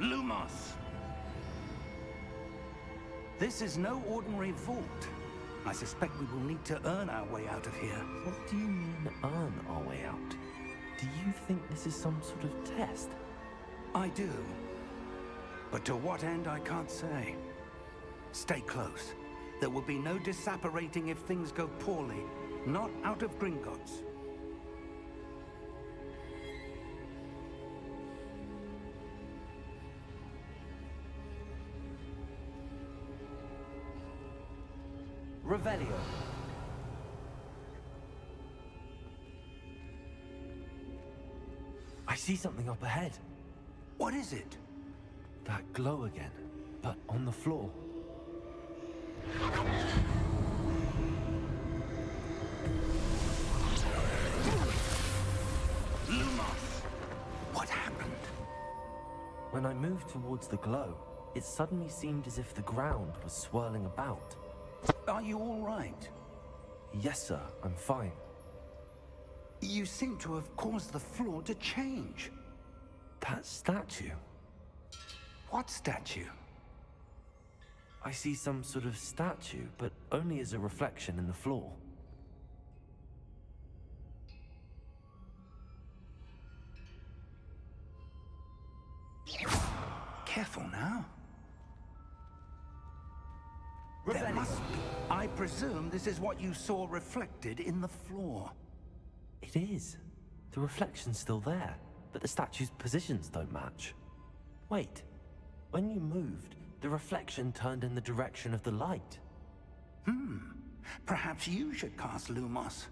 Lumos! This is no ordinary vault. I suspect we will need to earn our way out of here. What do you mean, earn our way out? Do you think this is some sort of test? I do. But to what end, I can't say. Stay close. There will be no disapparating if things go poorly. Not out of Gringotts. Revelio. I see something up ahead. What is it? That glow again, but on the floor. Lumos! What happened? When I moved towards the glow, it suddenly seemed as if the ground was swirling about. Are you all right? Yes, sir, I'm fine. You seem to have caused the floor to change. That statue. What statue? I see some sort of statue, but only as a reflection in the floor. Careful now. There must be. I presume this is what you saw reflected in the floor. It is. The reflection's still there, but the statue's positions don't match. Wait. When you moved, the reflection turned in the direction of the light. Perhaps you should cast Lumos.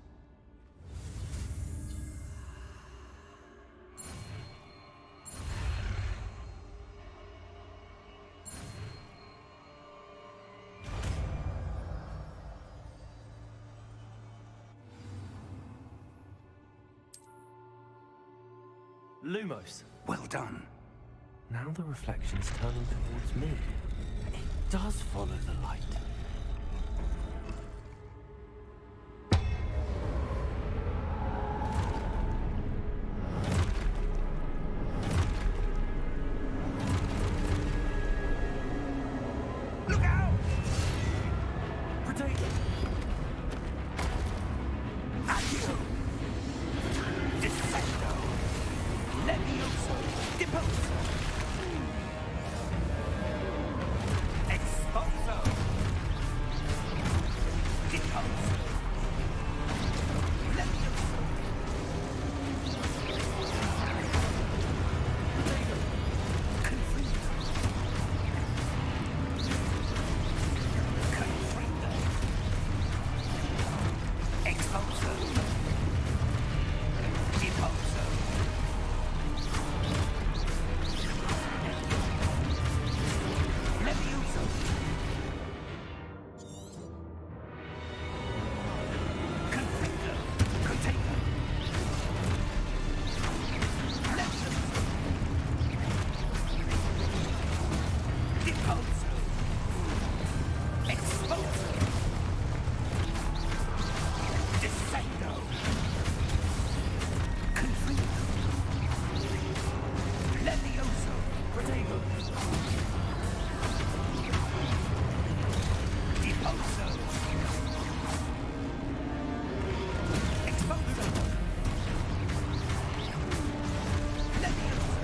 Lumos. Well done. Now the reflection is turning towards me. It does follow the light. Look out! Protect it! Accio! Dissecto! Levioso! Deposo! Exposo! Deposo! Levioso! Confringo! Confringo! Exposo! Deposo! Levioso! Confringo! Contago! Levioso! Deposo! Exposo! Dissecto! Confringo! Levioso! Protego! Deposo! Exposo! Levioso!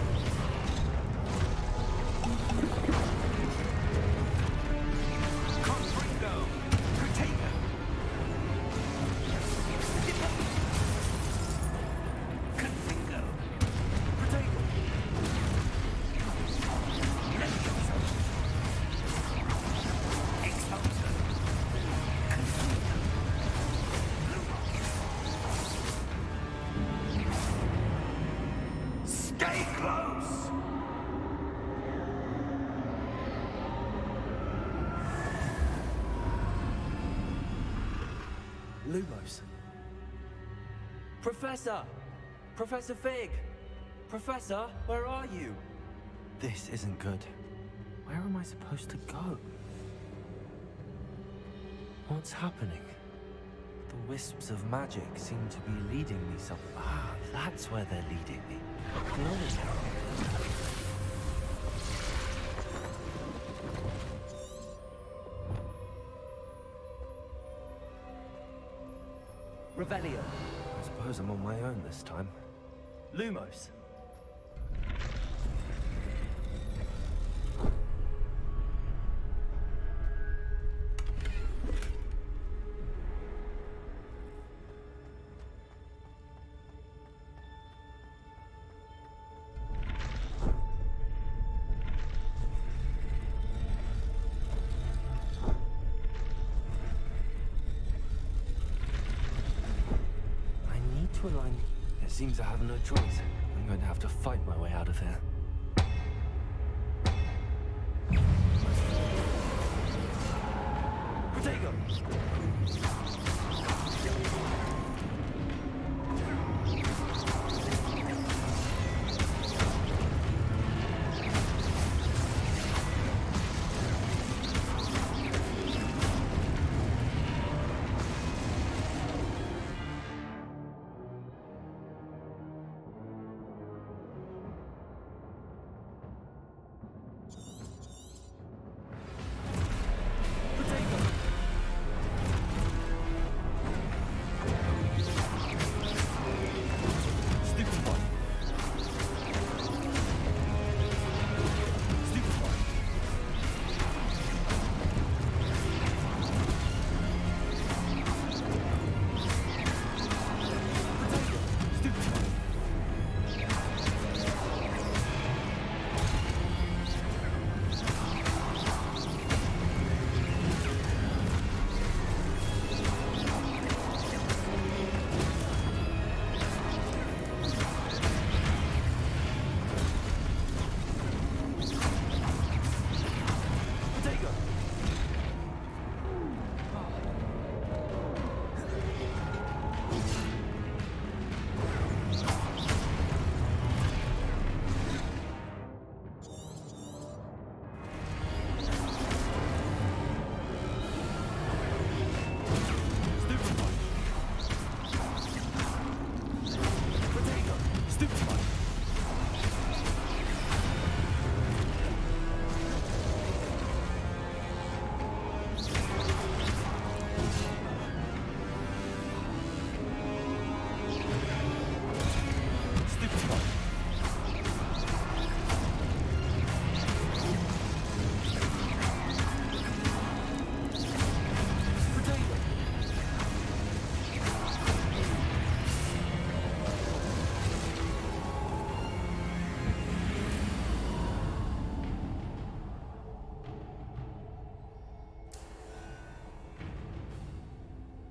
Confringo! Protego! Deposo! Confringo! Protego! Levioso! Exposo! Confringo! Stay close! Lumos. Professor! Professor Fig! Professor, where are you? This isn't good. Where am I supposed to go? What's happening? The wisps of magic seem to be leading me somewhere. Ah, that's where they're leading me. Glowing arrow. Revelio. I suppose I'm on my own this time. Lumos. It seems I have no choice. I'm going to have to fight my way out of here. Protego!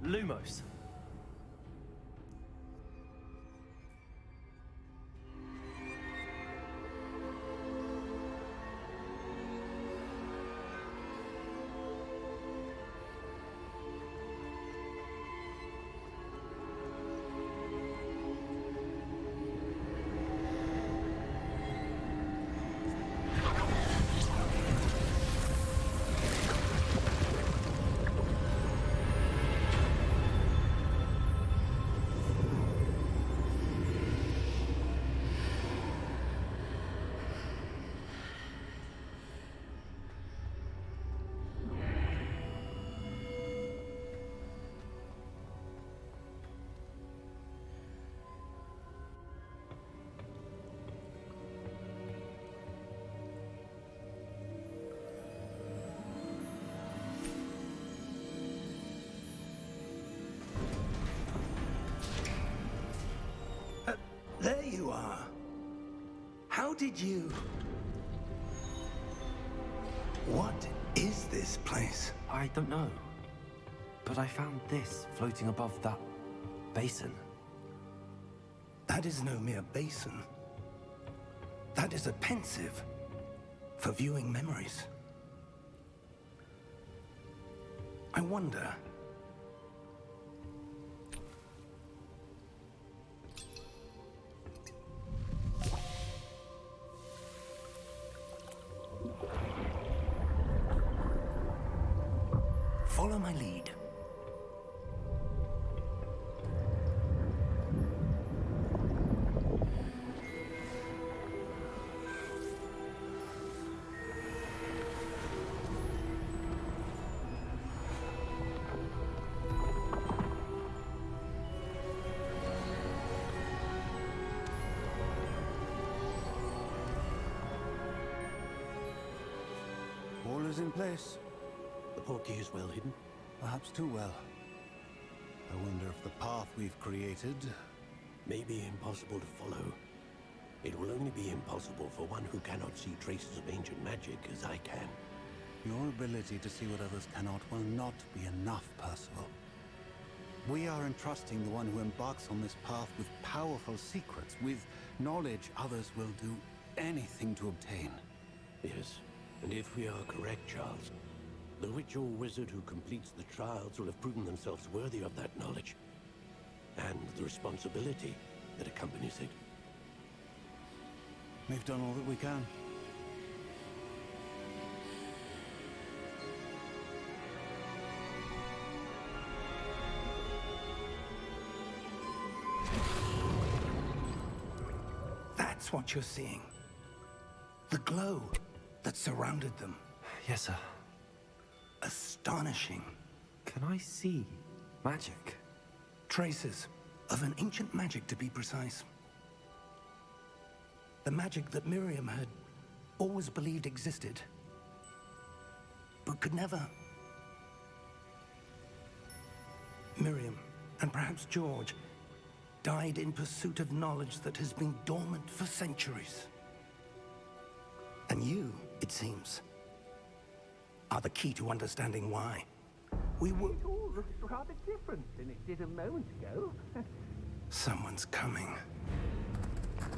Lumos. There you are. How did you... What is this place? I don't know. But I found this floating above that basin. That is no mere basin. That is a pensive for viewing memories. I wonder... Follow my lead. is in place. The portkey is well hidden. Perhaps too well. I wonder if the path we've created... May be impossible to follow. It will only be impossible for one who cannot see traces of ancient magic as I can. Your ability to see what others cannot will not be enough, Percival. We are entrusting the one who embarks on this path with powerful secrets, with knowledge others will do anything to obtain. Yes, and if we are correct, Charles, the witch or wizard who completes the trials will have proven themselves worthy of that knowledge, and the responsibility that accompanies it. We've done all that we can. That's what you're seeing. The glow that surrounded them. Yes, sir. Astonishing. Can I see magic? Traces of an ancient magic, to be precise. The magic that Miriam had always believed existed, but could never. Miriam, and perhaps George, died in pursuit of knowledge that has been dormant for centuries. And you, it seems, are the key to understanding why. We were... It all looks rather different than it did a moment ago. Someone's coming.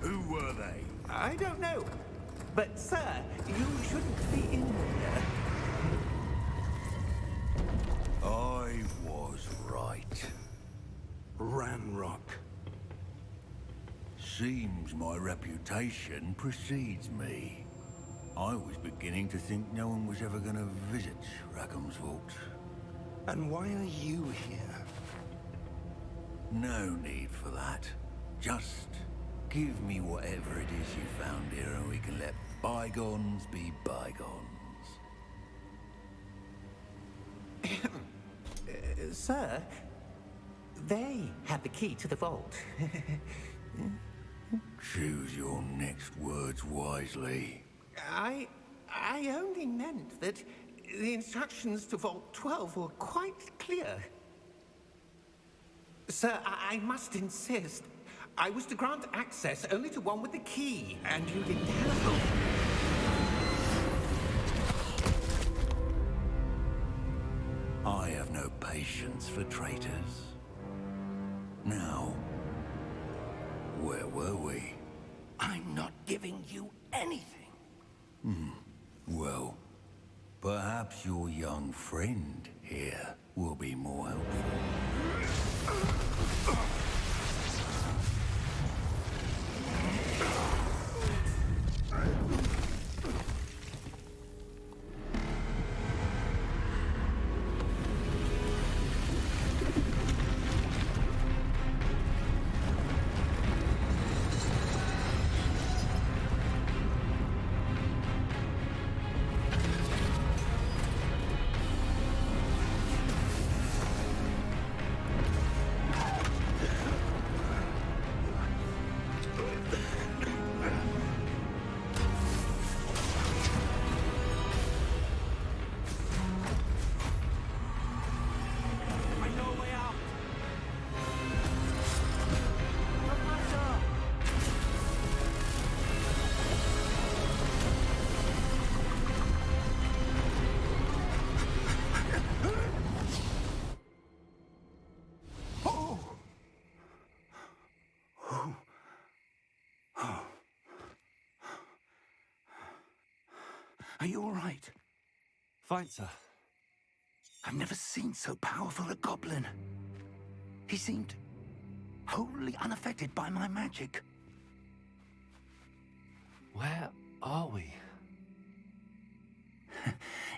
Who were they? I don't know. But, sir, you shouldn't be in here. I was right. Ranrock. Seems my reputation precedes me. I was beginning to think no one was ever going to visit Rackham's vault. And why are you here? No need for that. Just give me whatever it is you found here and we can let bygones be bygones. Sir, they have the key to the vault. Choose your next words wisely. I only meant that the instructions to Vault 12 were quite clear. Sir, I must insist. I was to grant access only to one with the key, and you didn't have it. I have no patience for traitors. Now, where were we? I'm not giving you anything. Well, perhaps your young friend here will be more helpful. Are you all right? Fine, sir. I've never seen so powerful a goblin. He seemed wholly unaffected by my magic. Where are we?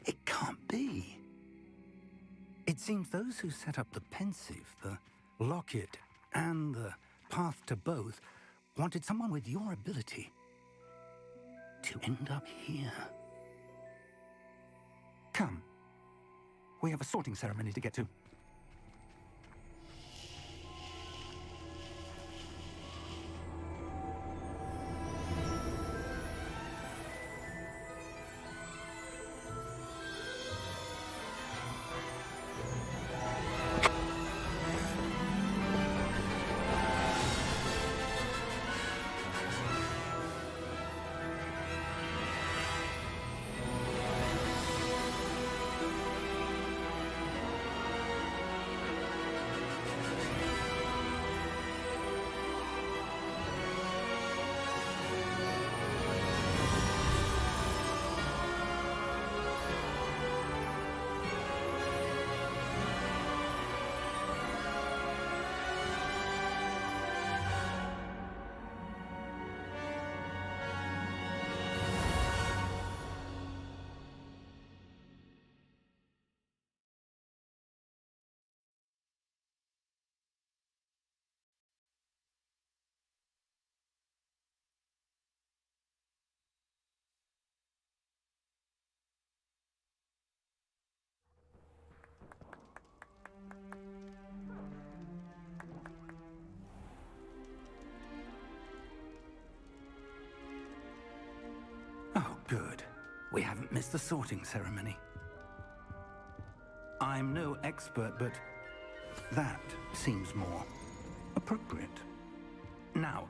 It can't be. It seems those who set up the pensive, the locket, and the path to both wanted someone with your ability to end up here. Come. We have a sorting ceremony to get to. Good. We haven't missed the sorting ceremony. I'm no expert, but that seems more appropriate. Now,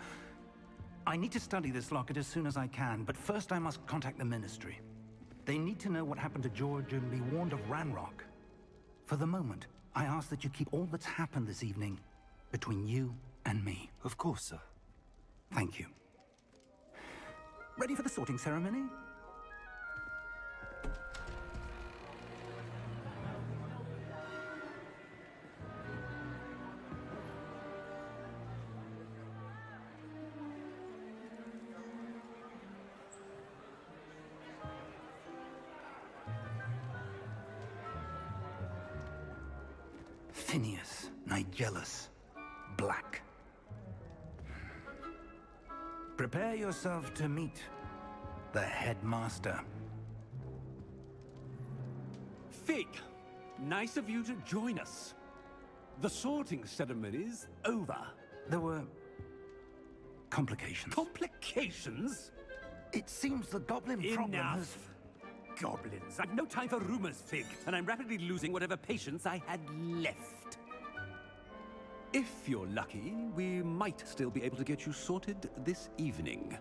I need to study this locket as soon as I can, but first I must contact the Ministry. They need to know what happened to George and be warned of Ranrock. For the moment, I ask that you keep all that's happened this evening between you and me. Of course, sir. Thank you. Ready for the sorting ceremony? Phineas, Nigellus, Black. Prepare yourself to meet the headmaster. Fig, nice of you to join us. The sorting ceremony's over. There were complications. Complications? It seems the goblin problem has... Enough! Goblins. I've no time for rumors, Fig, and I'm rapidly losing whatever patience I had left. If you're lucky, we might still be able to get you sorted this evening.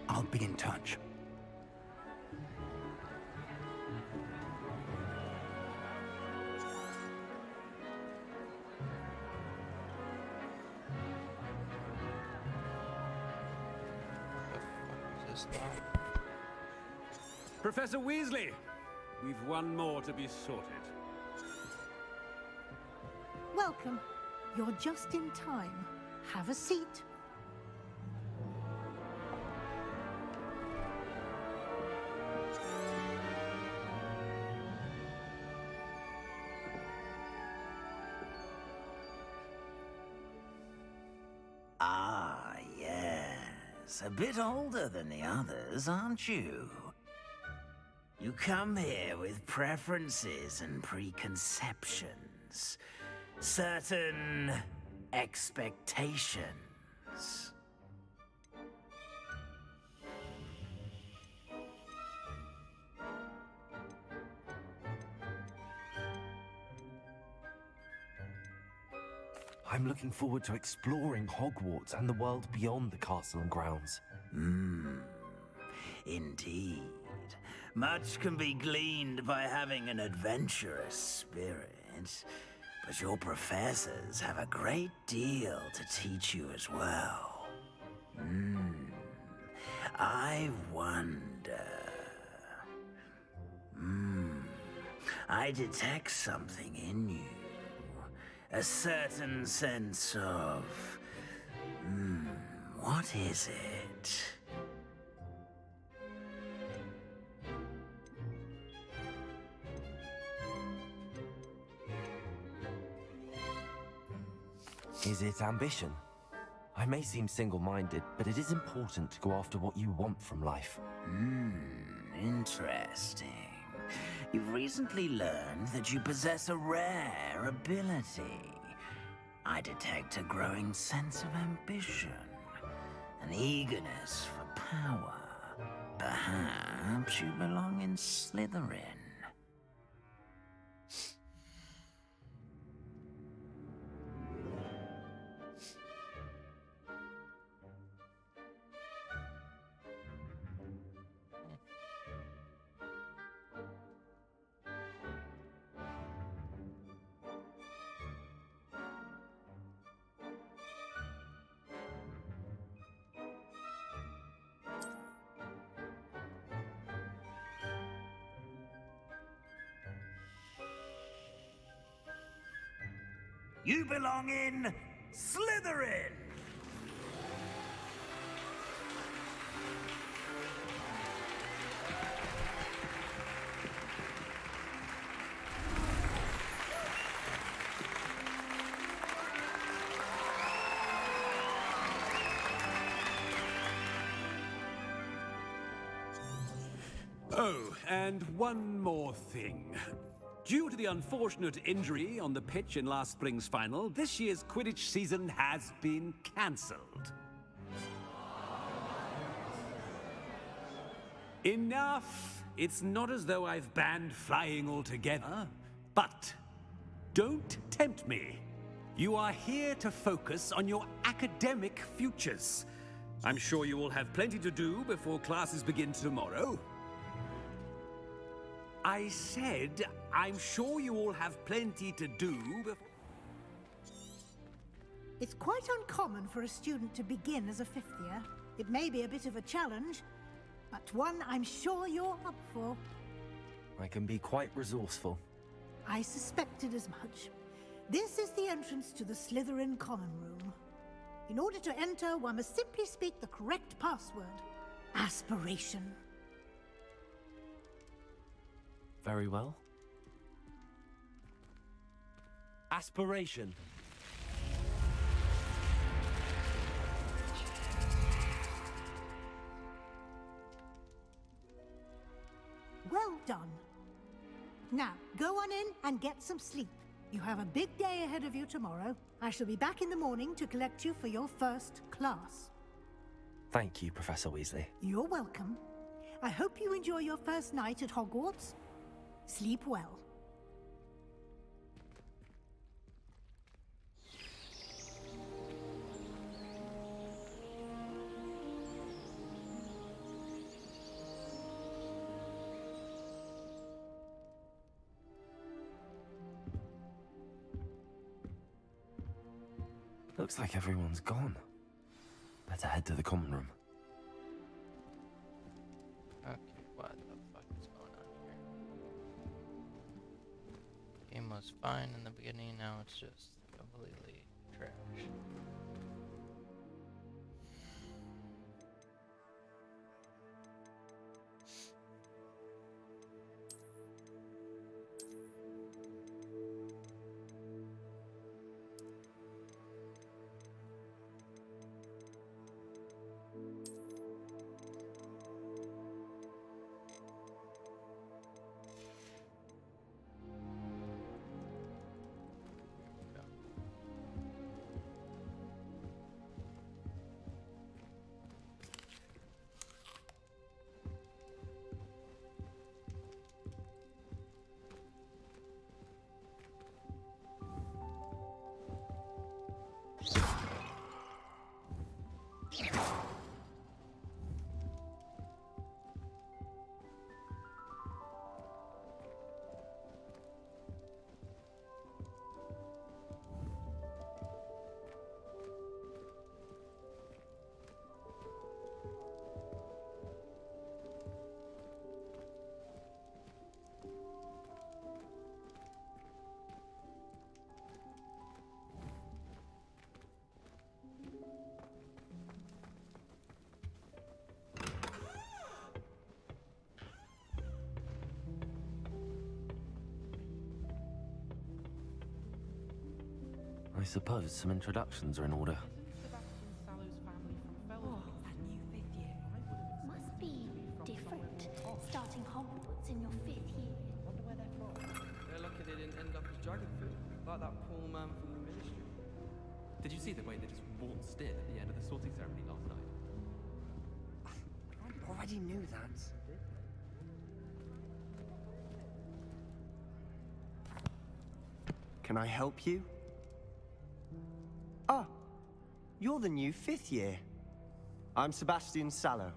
I'll be in touch. Professor Weasley, we've one more to be sorted. Welcome. You're just in time. Have a seat. Ah, yes. A bit older than the others, aren't you? You come here with preferences and preconceptions. Certain expectations. I'm looking forward to exploring Hogwarts and the world beyond the castle and grounds. Indeed. Much can be gleaned by having an adventurous spirit. But your professors have a great deal to teach you as well. I wonder... I detect something in you. A certain sense of... what is it? Is it ambition? I may seem single-minded, but it is important to go after what you want from life. Interesting. You've recently learned that you possess a rare ability. I detect a growing sense of ambition, an eagerness for power. Perhaps you belong in Slytherin. You belong in Slytherin! Oh, and one more thing. Due to the unfortunate injury on the pitch in last spring's final, this year's Quidditch season has been cancelled. Enough! It's not as though I've banned flying altogether. But don't tempt me. You are here to focus on your academic futures. I'm sure you all have plenty to do before classes begin tomorrow. I said, I'm sure you all have plenty to do before... It's quite uncommon for a student to begin as a fifth year. It may be a bit of a challenge, but one I'm sure you're up for. I can be quite resourceful. I suspected as much. This is the entrance to the Slytherin Common Room. In order to enter, one must simply speak the correct password. Aspiration. Very well. Aspiration. Well done. Now, go on in and get some sleep. You have a big day ahead of you tomorrow. I shall be back in the morning to collect you for your first class. Thank you, Professor Weasley. You're welcome. I hope you enjoy your first night at Hogwarts. Sleep well. Looks like everyone's gone. Better head to the common room. Okay, what the fuck is going on here? Game was fine in the beginning, now it's just completely trash. I suppose some introductions are in order. Must be different, starting Hogwarts in your 5th year. They're lucky they didn't end up as dragon food, like that poor man from the ministry. Did you see the way they just waltzed in at the end of the sorting ceremony last night? I already knew that. Can I help you? Ah, you're the new 5th year. I'm Sebastian Sallow.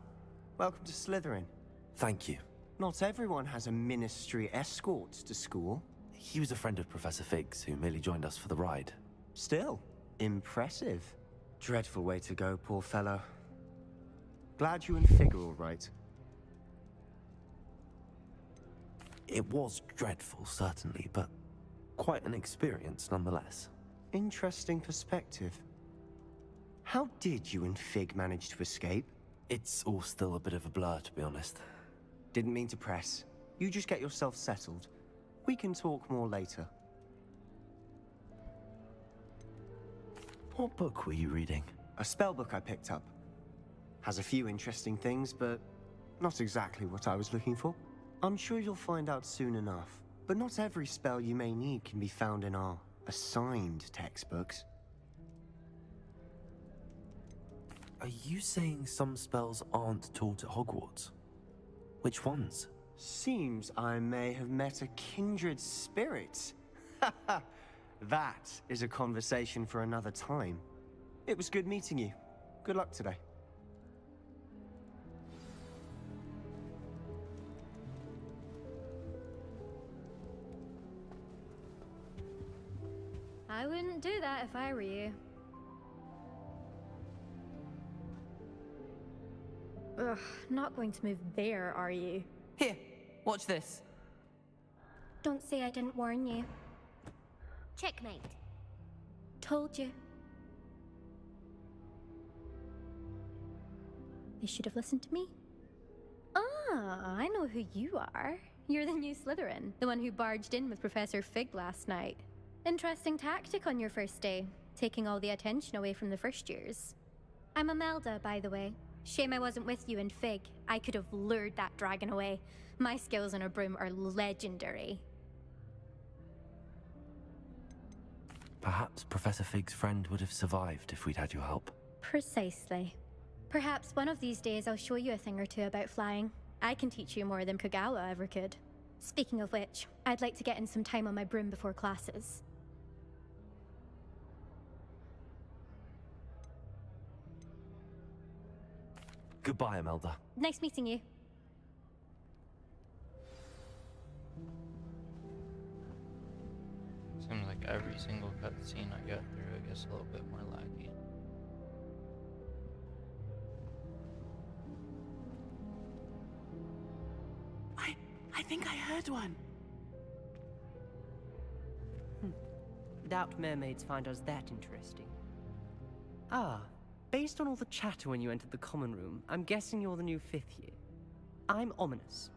Welcome to Slytherin. Thank you. Not everyone has a ministry escort to school. He was a friend of Professor Fig's who merely joined us for the ride. Still, impressive. Dreadful way to go, poor fellow. Glad you and Fig are all right. It was dreadful, certainly, but quite an experience nonetheless. Interesting perspective. How did you and Fig manage to escape? It's all still a bit of a blur, to be honest. Didn't mean to press. You just get yourself settled. We can talk more later. What book were you reading? A spell book I picked up. Has a few interesting things, but not exactly what I was looking for. I'm sure you'll find out soon enough. But not every spell you may need can be found in our assigned textbooks. Are you saying some spells aren't taught at Hogwarts? Which ones? Seems I may have met a kindred spirit. That is a conversation for another time. It was good meeting you. Good luck today. I wouldn't do that if I were you. Ugh, not going to move there, are you? Here, watch this. Don't say I didn't warn you. Checkmate. Told you. They should have listened to me. Ah, I know who you are. You're the new Slytherin, the one who barged in with Professor Fig last night. Interesting tactic on your first day, taking all the attention away from the first years. I'm Imelda, by the way. Shame I wasn't with you in Fig. I could have lured that dragon away. My skills on a broom are legendary. Perhaps Professor Fig's friend would have survived if we'd had your help. Precisely. Perhaps one of these days I'll show you a thing or two about flying. I can teach you more than Kogawa ever could. Speaking of which, I'd like to get in some time on my broom before classes. Goodbye, Imelda. Nice meeting you. Seems like every single cutscene I get through, it gets a little bit more laggy. I think I heard one. Doubt mermaids find us that interesting. Ah, based on all the chatter when you entered the common room, I'm guessing you're the new 5th year. I'm Ominous.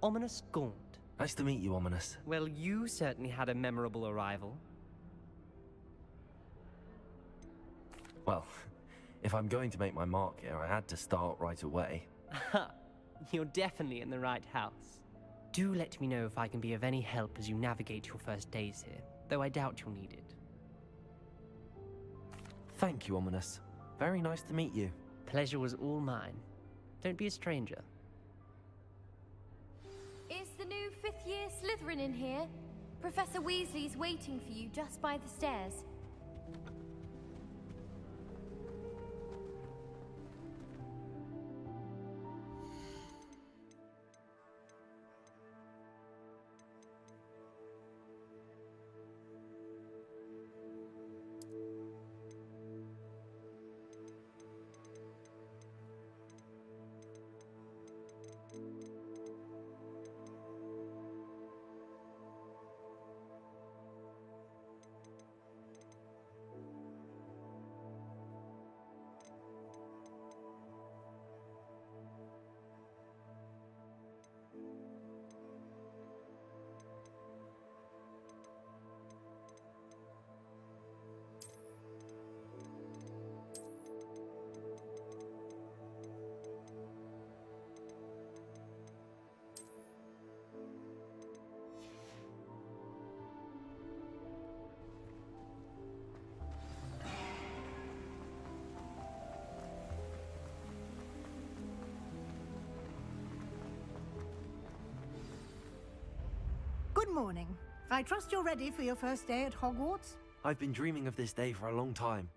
Ominous Gaunt. Nice to meet you, Ominous. Well, you certainly had a memorable arrival. Well, if I'm going to make my mark here, I had to start right away. Aha, you're definitely in the right house. Do let me know if I can be of any help as you navigate your first days here, though I doubt you'll need it. Thank you, Ominous. Very nice to meet you. Pleasure was all mine. Don't be a stranger. Is the new 5th year Slytherin in here? Professor Weasley's waiting for you just by the stairs. Good morning. I trust you're ready for your first day at Hogwarts? I've been dreaming of this day for a long time.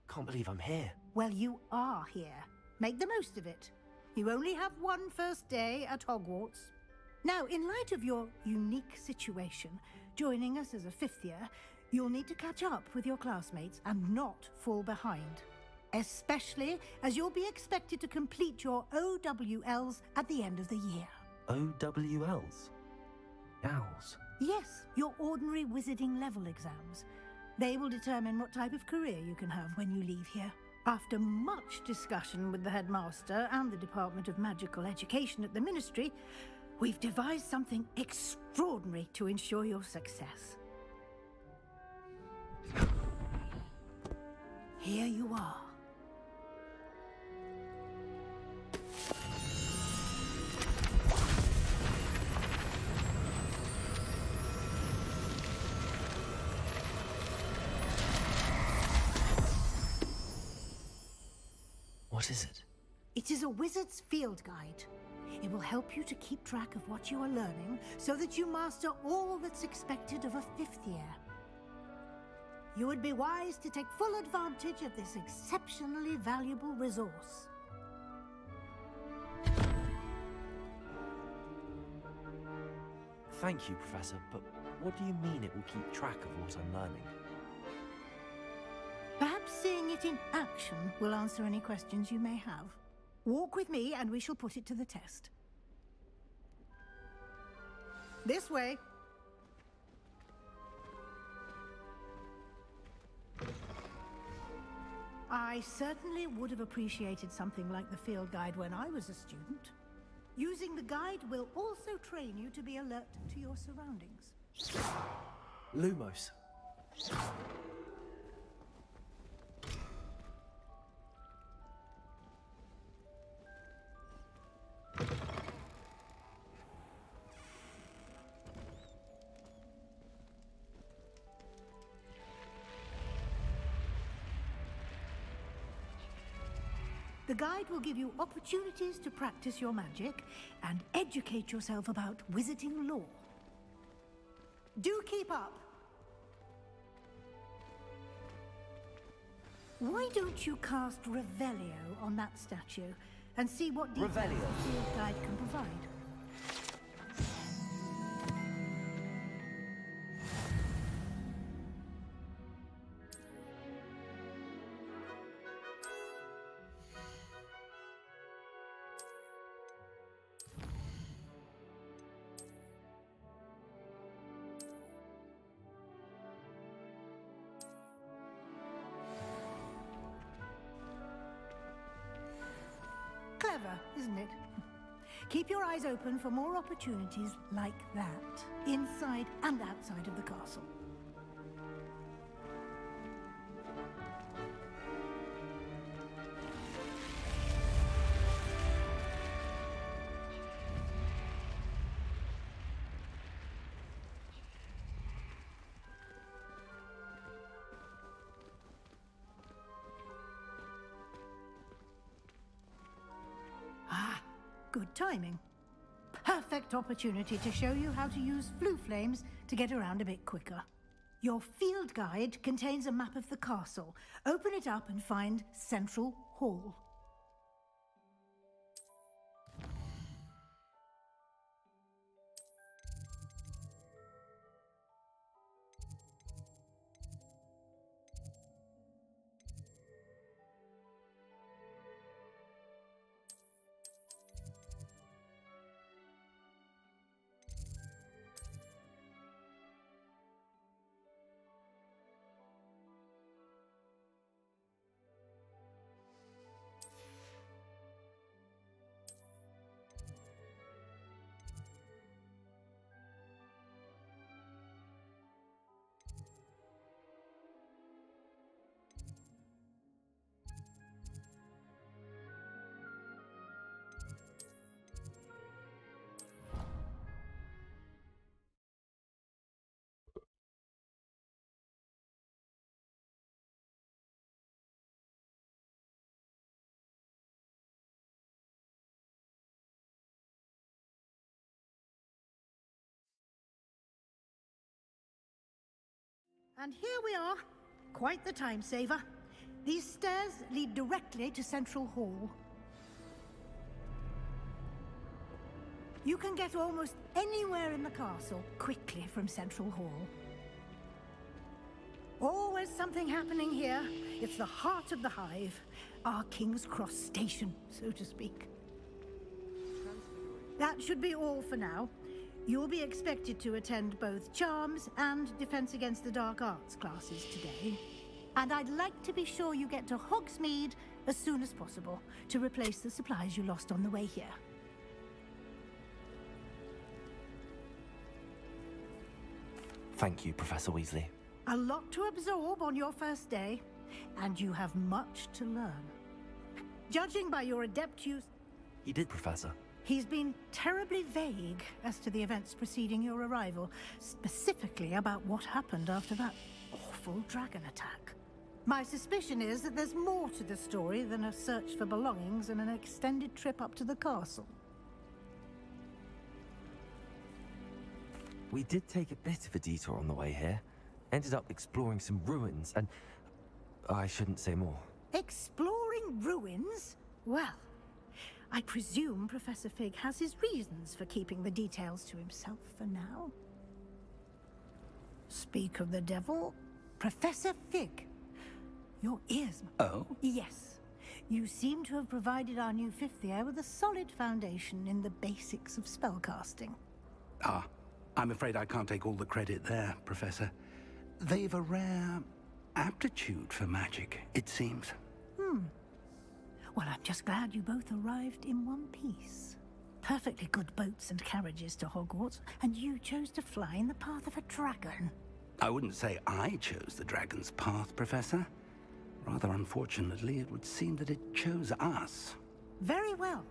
Can't believe I'm here. Well, you are here. Make the most of it. You only have one first day at Hogwarts. Now, in light of your unique situation, joining us as a 5th year, you'll need to catch up with your classmates and not fall behind. Especially as you'll be expected to complete your OWLs at the end of the year. OWLs? Owls? Yes, your ordinary wizarding level exams. They will determine what type of career you can have when you leave here. After much discussion with the headmaster and the Department of Magical Education at the Ministry, we've devised something extraordinary to ensure your success. Here you are. What is it? It is a wizard's field guide. It will help you to keep track of what you are learning so that you master all that's expected of a 5th year. You would be wise to take full advantage of this exceptionally valuable resource. Thank you, Professor, but what do you mean it will keep track of what I'm learning? Perhaps seeing it in action will answer any questions you may have. Walk with me and we shall put it to the test. This way. I certainly would have appreciated something like the field guide when I was a student. Using the guide will also train you to be alert to your surroundings. Lumos. The guide will give you opportunities to practice your magic and educate yourself about wizarding lore. Do keep up! Why don't you cast Revelio on that statue and see what details the field guide can provide? Clever, isn't it? Keep your eyes open for more opportunities like that, inside and outside of the castle. Good timing. Perfect opportunity to show you how to use flue flames to get around a bit quicker. Your field guide contains a map of the castle. Open it up and find Central Hall. And here we are. Quite the time saver. These stairs lead directly to Central Hall. You can get almost anywhere in the castle quickly from Central Hall. Always something happening here. It's the heart of the Hive. Our King's Cross station, so to speak. That should be all for now. You'll be expected to attend both Charms and Defense Against the Dark Arts classes today. And I'd like to be sure you get to Hogsmeade as soon as possible to replace the supplies you lost on the way here. Thank you, Professor Weasley. A lot to absorb on your first day, and you have much to learn. Judging by your adept use... He did, Professor. He's been terribly vague as to the events preceding your arrival, specifically about what happened after that awful dragon attack. My suspicion is that there's more to the story than a search for belongings and an extended trip up to the castle. We did take a bit of a detour on the way here. Ended up exploring some ruins, and I shouldn't say more. Exploring ruins? Well, I presume Professor Fig has his reasons for keeping the details to himself for now. Speak of the devil, Professor Fig. Your ears... Oh? Yes. You seem to have provided our new fifth year with a solid foundation in the basics of spellcasting. Ah, I'm afraid I can't take all the credit there, Professor. They've a rare aptitude for magic, it seems. Well, I'm just glad you both arrived in one piece. Perfectly good boats and carriages to Hogwarts, and you chose to fly in the path of a dragon. I wouldn't say I chose the dragon's path, Professor. Rather unfortunately, it would seem that it chose us. Very well.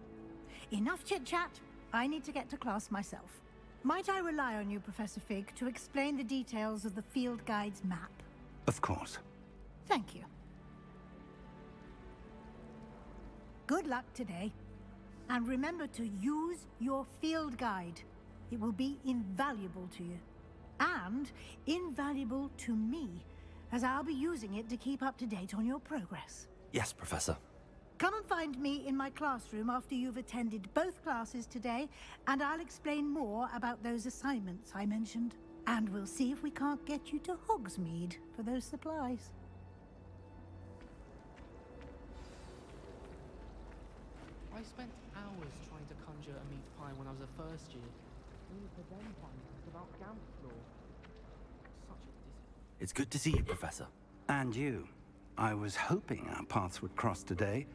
Enough chit-chat. I need to get to class myself. Might I rely on you, Professor Fig, to explain the details of the field guide's map? Of course. Thank you. Good luck today. And remember to use your field guide. It will be invaluable to you. And invaluable to me, as I'll be using it to keep up to date on your progress. Yes, Professor. Come and find me in my classroom after you've attended both classes today, and I'll explain more about those assignments I mentioned. And we'll see if we can't get you to Hogsmeade for those supplies. I spent hours trying to conjure a meat pie when I was a first year. Only to then find out about Gamflaw. Such a disappointment. It's good to see you, Professor. And you. I was hoping our paths would cross today,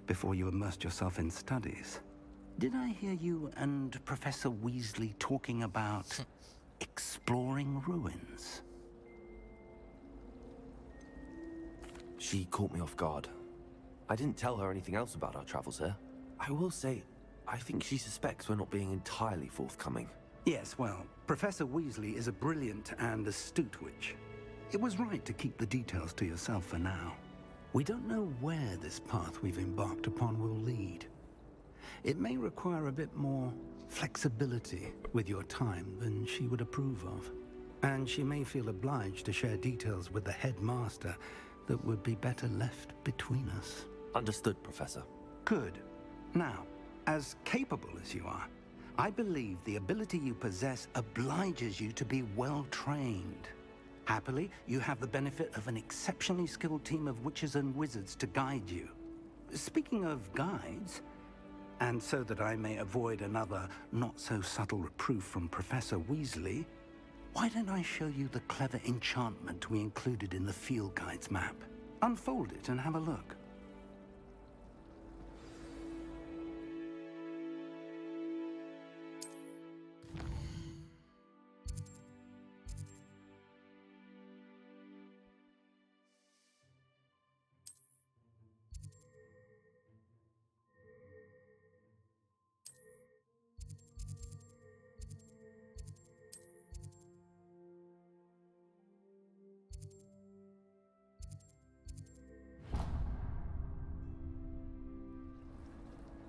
before you immersed yourself in studies. Did I hear you and Professor Weasley talking about exploring ruins? She caught me off guard. I didn't tell her anything else about our travels here. I will say, I think she suspects we're not being entirely forthcoming. Yes, well, Professor Weasley is a brilliant and astute witch. It was right to keep the details to yourself for now. We don't know where this path we've embarked upon will lead. It may require a bit more flexibility with your time than she would approve of. And she may feel obliged to share details with the headmaster that would be better left between us. Understood, Professor. Good. Now, as capable as you are, I believe the ability you possess obliges you to be well trained. Happily, you have the benefit of an exceptionally skilled team of witches and wizards to guide you. Speaking of guides, and so that I may avoid another not-so-subtle reproof from Professor Weasley, why don't I show you the clever enchantment we included in the field guide's map? Unfold it and have a look.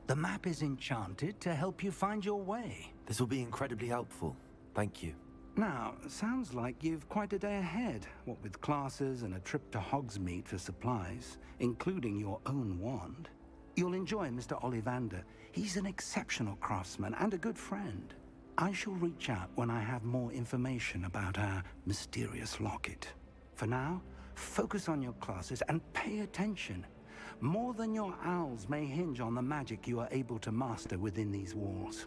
The map is enchanted to help you find your way. This will be incredibly helpful. Thank you. Now, sounds like you've quite a day ahead, what with classes and a trip to Hogsmeade for supplies, including your own wand. You'll enjoy Mr. Ollivander. He's an exceptional craftsman and a good friend. I shall reach out when I have more information about our mysterious locket. For now, focus on your classes and pay attention. More than your owls may hinge on the magic you are able to master within these walls.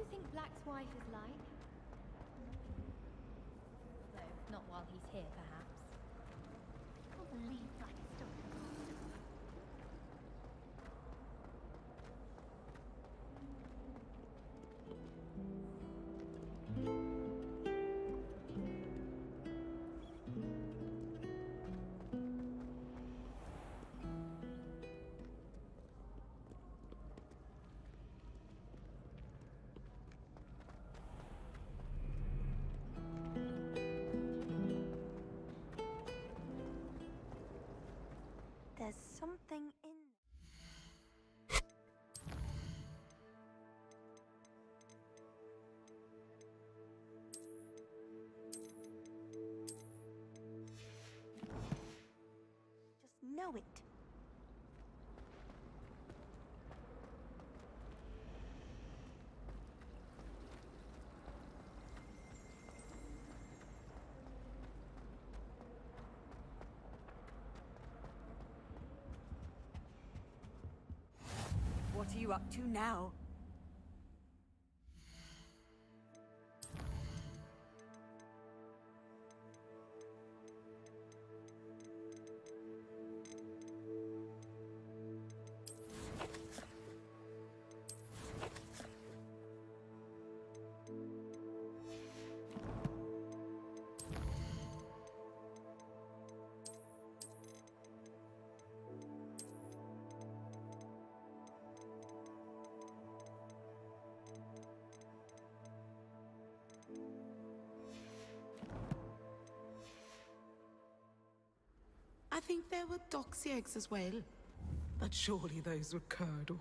you think Black's wife is like? No, not while he's here, perhaps. Can't believe Black is still constant. There's something in. Just know it. What are you up to now? I think there were doxy eggs as well. But surely those were curdle.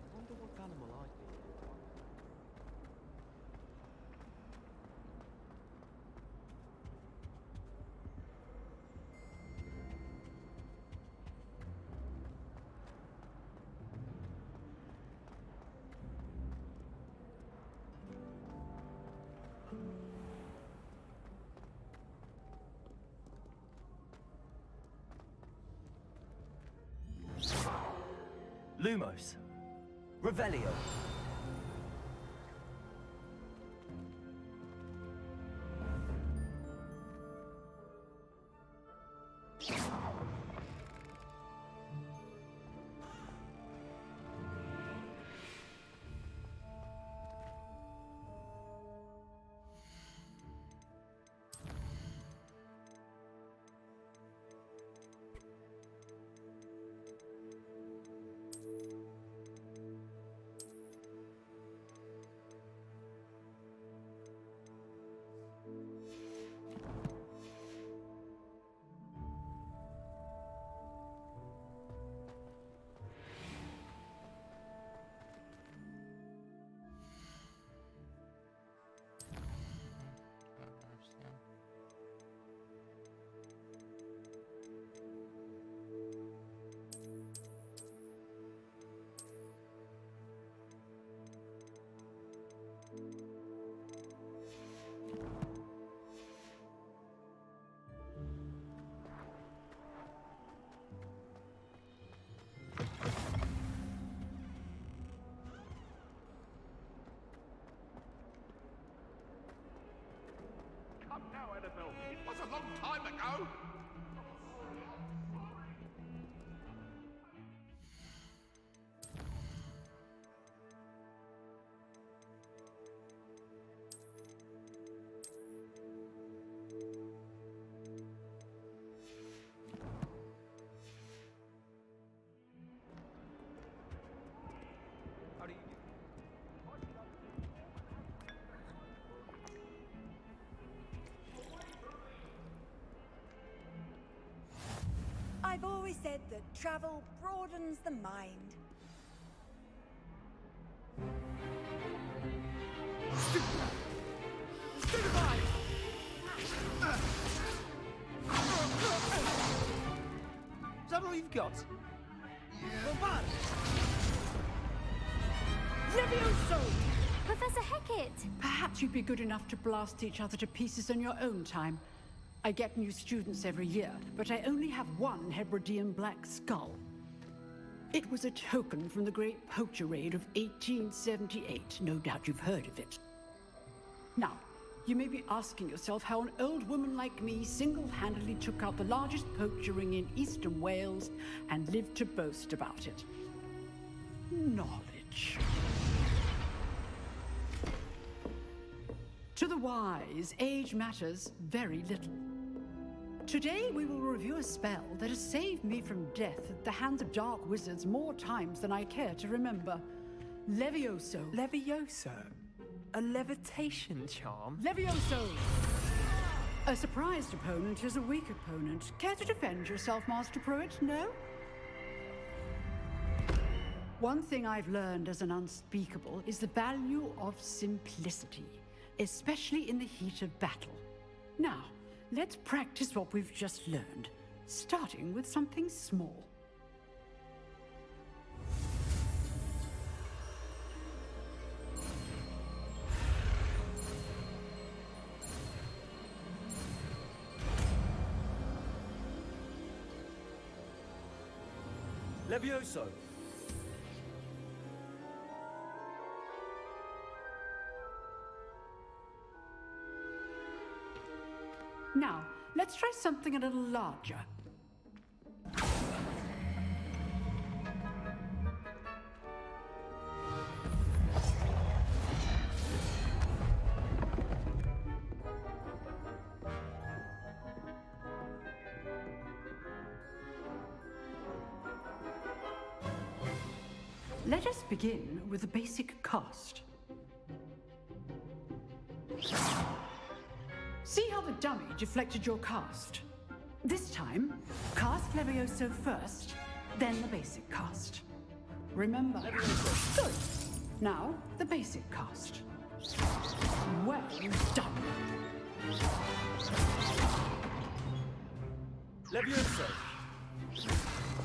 I wonder what animal I'd be. Lumos. Revelio. that travel broadens the mind. Is that all you've got? Levioso! Professor Hecat! Perhaps you'd be good enough to blast each other to pieces in your own time. I get new students every year, but I only have one Hebridean black skull. It was a token from the Great Poacher Raid of 1878. No doubt you've heard of it. Now, you may be asking yourself how an old woman like me single-handedly took out the largest poacher ring in eastern Wales and lived to boast about it. Knowledge. To the wise, age matters very little. Today we will review a spell that has saved me from death at the hands of dark wizards more times than I care to remember. Levioso. Levioso? A levitation charm? Levioso! A surprised opponent is a weak opponent. Care to defend yourself, Master Pruitt? No? One thing I've learned as an unspeakable is the value of simplicity, especially in the heat of battle. Now, let's practice what we've just learned, starting with something small. Levioso! Now, let's try something a little larger. Let us begin with the basic cast. See how the dummy deflected your cast? This time, cast Levioso first, then the basic cast. Remember, good. Now, the basic cast. Well done. Levioso!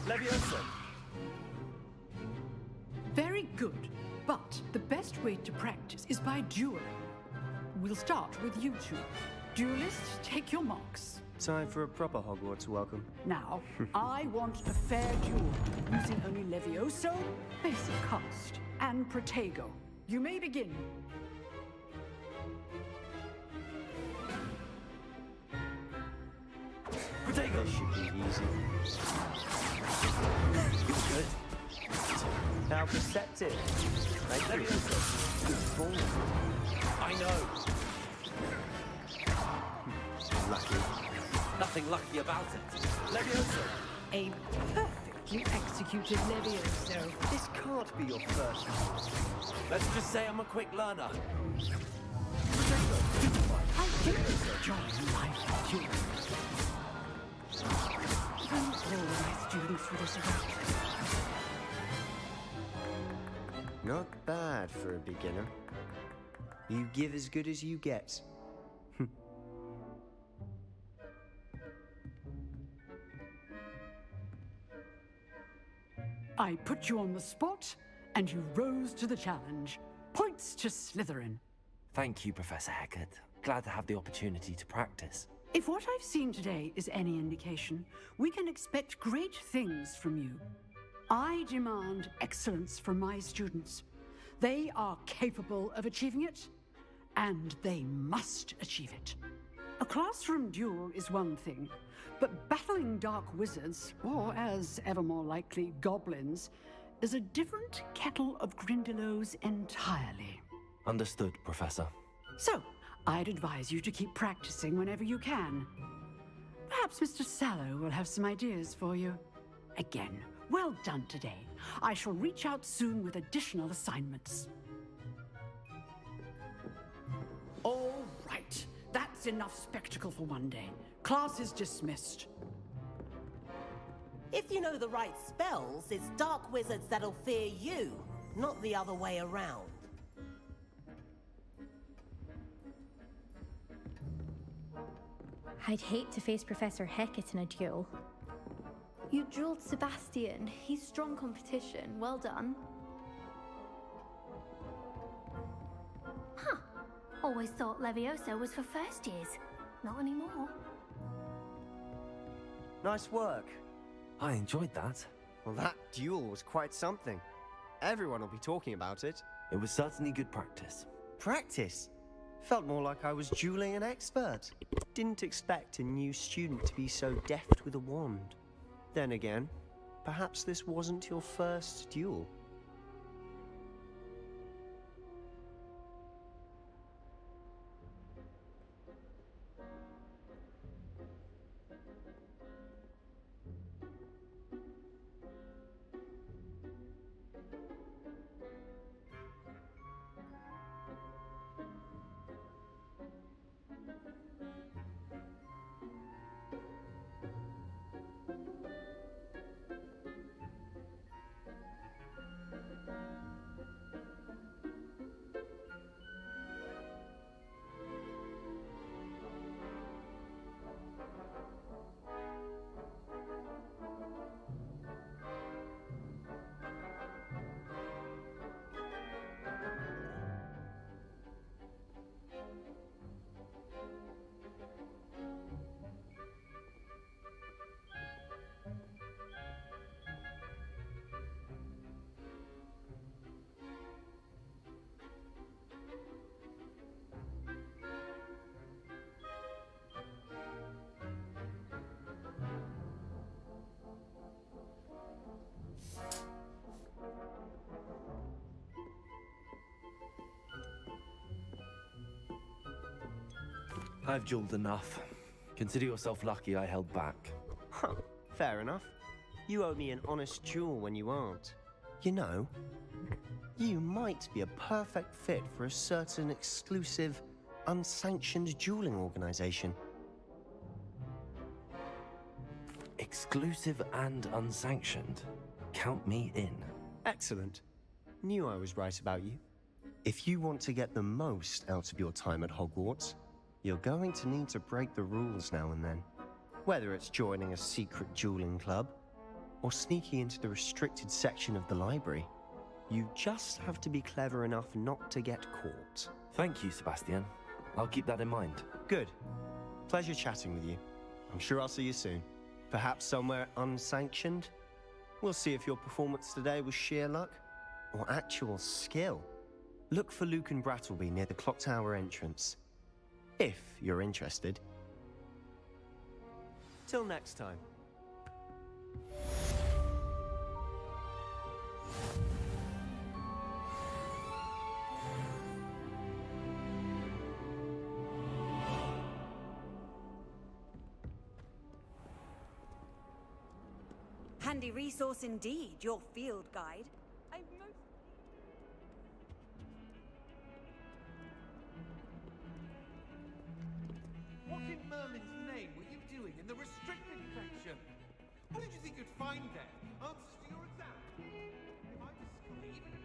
Levioso! Very good, but the best way to practice is by dueling. We'll start with you two. Duelists, take your marks. Time for a proper Hogwarts welcome. Now, I want a fair duel, using only Levioso, basic cast, and Protego. You may begin. Protego! This should be easy. Good. How perceptive. Thank you. Good ball. I know. Lucky. Nothing lucky about it. Levioso! A perfectly executed Levioso. This can't be your first. Let's just say I'm a quick learner. I do enjoy life too. All my students for this event. Not bad for a beginner. You give as good as you get. I put you on the spot, and you rose to the challenge. Points to Slytherin. Thank you, Professor Hecat. Glad to have the opportunity to practice. If what I've seen today is any indication, we can expect great things from you. I demand excellence from my students. They are capable of achieving it, and they must achieve it. A classroom duel is one thing, but battling dark wizards, or as ever more likely, goblins, is a different kettle of Grindylows entirely. Understood, Professor. So, I'd advise you to keep practicing whenever you can. Perhaps Mr. Sallow will have some ideas for you. Again, well done today. I shall reach out soon with additional assignments. All right. That's enough spectacle for one day. Class is dismissed. If you know the right spells, it's dark wizards that'll fear you, not the other way around. I'd hate to face Professor Hecat in a duel. You drilled Sebastian. He's strong competition. Well done. Huh. Always thought Levioso was for first years. Not anymore. Nice work. I enjoyed that. Well, that duel was quite something. Everyone will be talking about it. It was certainly good practice. Practice? Felt more like I was dueling an expert. Didn't expect a new student to be so deft with a wand. Then again, perhaps this wasn't your first duel. I've dueled enough. Consider yourself lucky I held back. Huh, fair enough. You owe me an honest duel when you aren't. You know, you might be a perfect fit for a certain exclusive, unsanctioned dueling organization. Exclusive and unsanctioned. Count me in. Excellent. Knew I was right about you. If you want to get the most out of your time at Hogwarts, you're going to need to break the rules now and then. Whether it's joining a secret dueling club, or sneaking into the restricted section of the library, you just have to be clever enough not to get caught. Thank you, Sebastian. I'll keep that in mind. Good. Pleasure chatting with you. I'm sure I'll see you soon. Perhaps somewhere unsanctioned? We'll see if your performance today was sheer luck, or actual skill. Look for Luke and Brattleby near the clock tower entrance. If you're interested. Till next time. Handy resource indeed, your field guide. What in Merlin's name were you doing in the restricted section? What did you think you'd find there? Answers to your exam? If I discover even...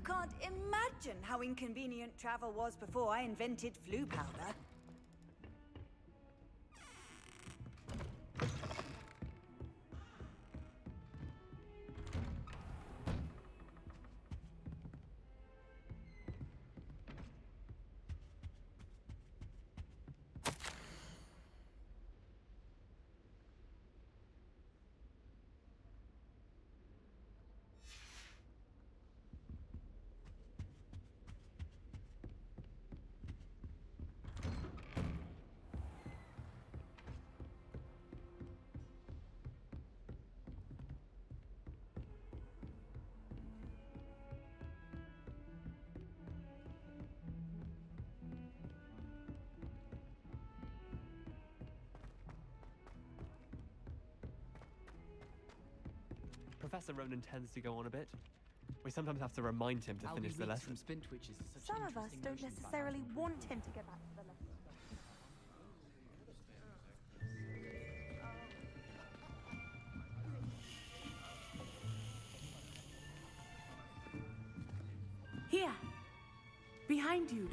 can't imagine how inconvenient travel was before I invented flu powder. Professor Ronan tends to go on a bit. We sometimes have to remind him to finish the lesson. Some of us don't necessarily want him to go back to the lesson. Here. Behind you.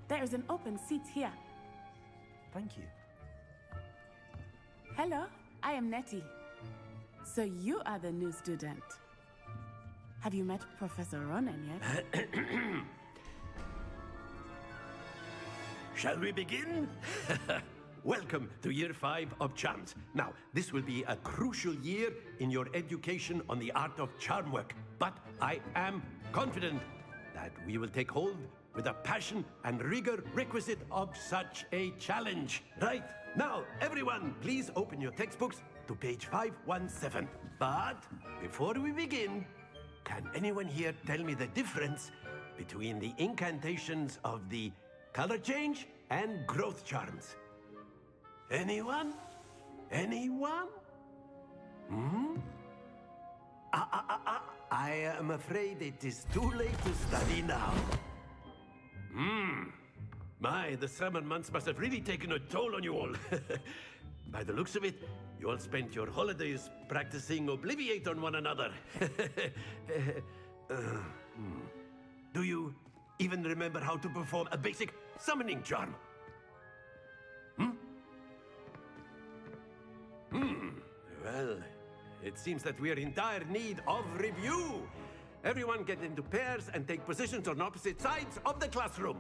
There is an open seat here. Thank you. Hello, I am Nettie. So you are the new student. Have you met Professor Ronan yet? Shall we begin? Welcome to Year 5 of Charms. Now, this will be a crucial year in your education on the art of charm work. But I am confident that we will take hold with the passion and rigor requisite of such a challenge. Right, now, everyone, please open your textbooks to page 517. But before we begin, can anyone here tell me the difference between the incantations of the color change and growth charms? Anyone? Anyone? Hmm? I am afraid it is too late to study now. My, the summer months must have really taken a toll on you all. By the looks of it, you all spent your holidays practicing Obliviate on one another. Do you even remember how to perform a basic summoning charm? Well, it seems that we are in dire need of review. Everyone get into pairs and take positions on opposite sides of the classroom.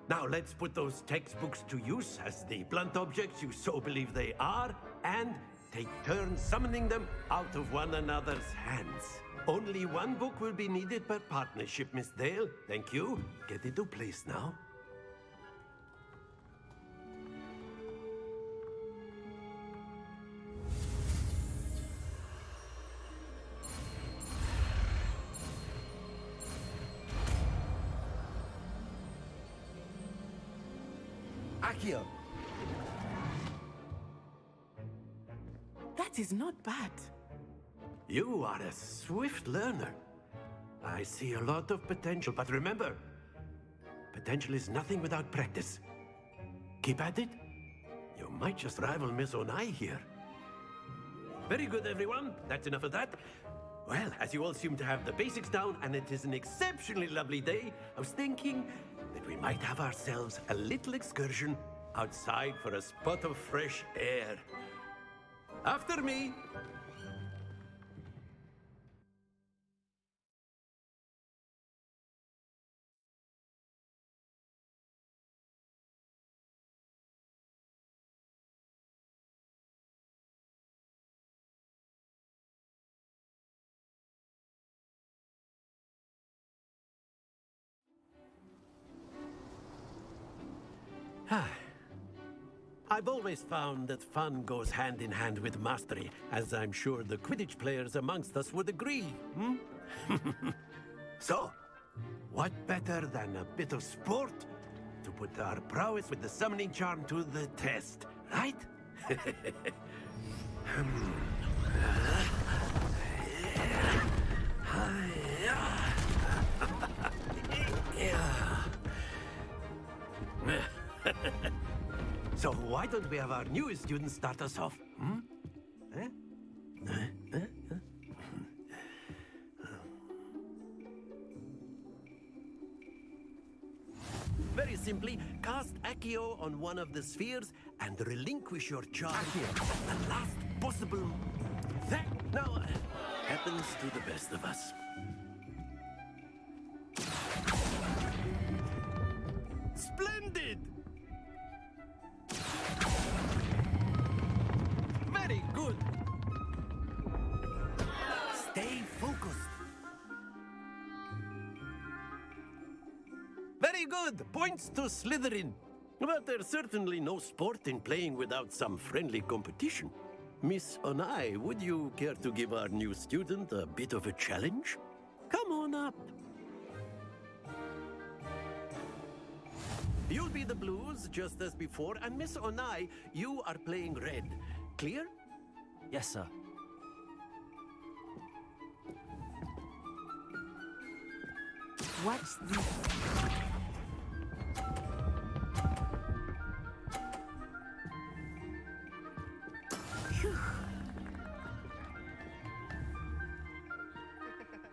Now let's put those textbooks to use as the blunt objects you so believe they are, and take turns summoning them out of one another's hands. Only one book will be needed per partnership, Miss Dale. Thank you. Get into place now. Accio. That is not bad. You are a swift learner. I see a lot of potential, but remember, potential is nothing without practice. Keep at it. You might just rival Miss Onai here. Very good, everyone. That's enough of that. Well, as you all seem to have the basics down, and it is an exceptionally lovely day, I was thinking that we might have ourselves a little excursion outside for a spot of fresh air. After me. I've always found that fun goes hand in hand with mastery, as I'm sure the Quidditch players amongst us would agree, So, what better than a bit of sport to put our prowess with the summoning charm to the test, right? So why don't we have our newest student start us off? Very simply, cast Accio on one of the spheres and relinquish your charge at the last possible... That now happens to the best of us. Splendid! Very good. Stay focused. Very good. Points to Slytherin. But there's certainly no sport in playing without some friendly competition. Miss Onai, would you care to give our new student a bit of a challenge? Come on up. You'll be the blues, just as before, and Miss Onai, you are playing red. Clear? Yes, sir. What's this? Phew.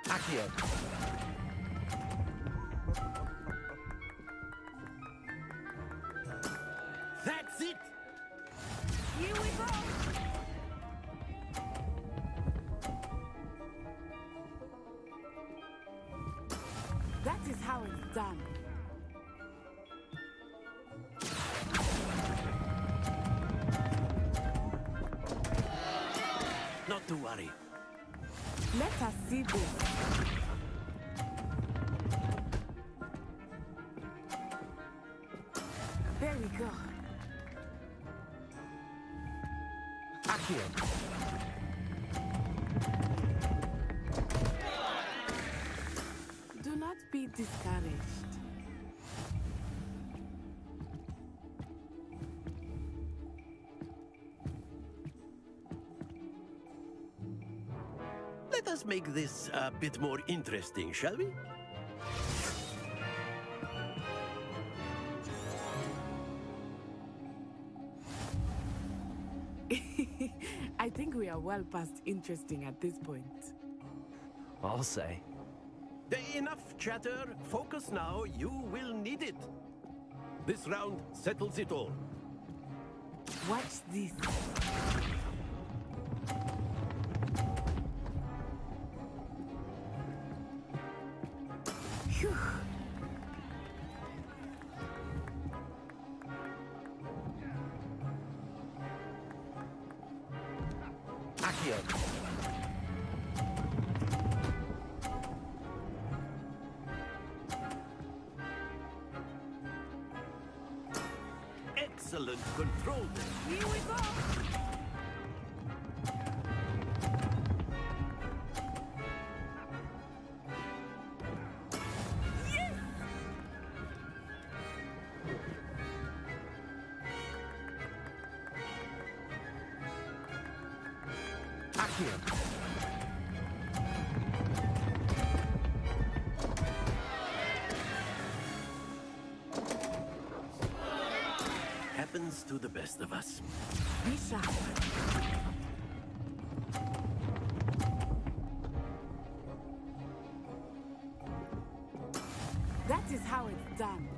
Accio. That's it! Here we go! That is how it's done. Not to worry. Let us see this. There we go. Accio. Do not be discouraged. Let us make this a bit more interesting, shall we? I think we are well past interesting at this point. I'll say. Enough chatter. Focus now. You will need it. This round settles it all. Watch this. Phew. Accio. Excellent control. Here we go! Accio. Happens to the best of us. Be sharp. That is how it's done.